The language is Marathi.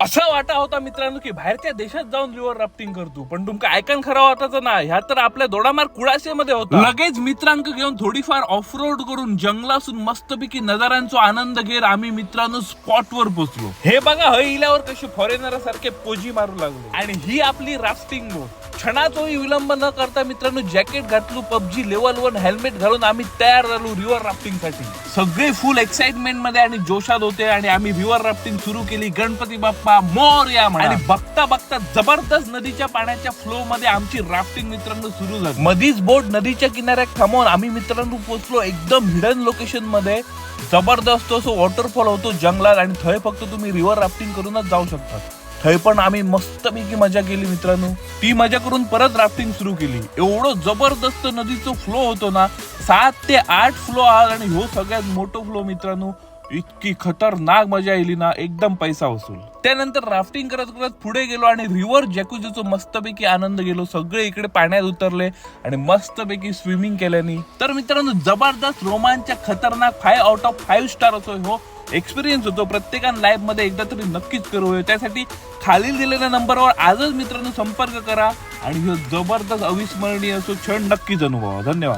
असं वाटा होता मित्रांनो की बाहेरच्या देशात जाऊन रिव्हर राफ्टिंग करतो, पण तुमका ऐकन खरा वाटायचं ना, ह्या तर आपल्या दोडामार कुडाशेमध्ये होता. लगेच मित्रांक घेऊन थोडीफार ऑफ रोड करून जंगलातून मस्तपैकी नजारांचा आनंद घेत आम्ही मित्रांनो स्पॉट वर पोहोचलो. हे बघा हय इल्यावर कशी फॉरेनर सारखे पोजी मारू लागलो. आणि ही आपली राफ्टिंग बोट. क्षणातही विलंब न करता मित्रांनो जॅकेट घातलो, पबजी लेवल 1 हेल्मेट घालून आम्ही तयार झालो रिव्हर राफ्टिंग साठी. सगळे फुल एक्साइटमेंट मध्ये आणि जोशात होते आणि आम्ही रिव्हर राफ्टिंग सुरू केली. गणपती बाप्पा मोरया. आणि बघता बघता जबरदस्त नदीच्या पाण्याच्या फ्लो मध्ये आमची राफ्टिंग मित्रांनो सुरू झाली. मधीच बोट नदीच्या किनाऱ्यात थांबवून आम्ही मित्रांनो पोहोचलो एकदम हिडन लोकेशन मध्ये. जबरदस्त असो वॉटरफॉल होतो जंगलात आणि थंय फक्त तुम्ही रिव्हर राफ्टिंग करूनच जाऊ शकता. थंय पण आम्ही मस्तपैकी मजा केली मित्रांनो. ती मजा करून परत राफ्टिंग सुरू केली. एवढं जबरदस्त नदीचा फ्लो होतो ना, 7 ते 8 फ्लो आहे आणि ह्यो सगळ्यात मोठो फ्लो मित्रांनो. इतकी खतरनाक मजा येईल ना, एकदम पैसा वसूल. त्यानंतर राफ्टिंग करत करत पुढे गेलो आणि रिव्हर जॅकुझीचा मस्तपैकी आनंद गेलो. सगळे इकडे पाण्यात उतरले आणि मस्तपैकी स्विमिंग केल्यानी. तर मित्रांनो जबरदस्त रोमांचक खतरनाक 5 आउट ऑफ 5 स्टार असो हो एक्सपिरियन्स होतो. प्रत्येकाने लाईफ मध्ये एकदा तरी नक्कीच करूया. त्यासाठी खालील दिलेल्या नंबरवर आजच मित्रांनो संपर्क करा आणि जबरदस्त अविस्मरणीय असो क्षण नक्कीच अनुभवा. धन्यवाद.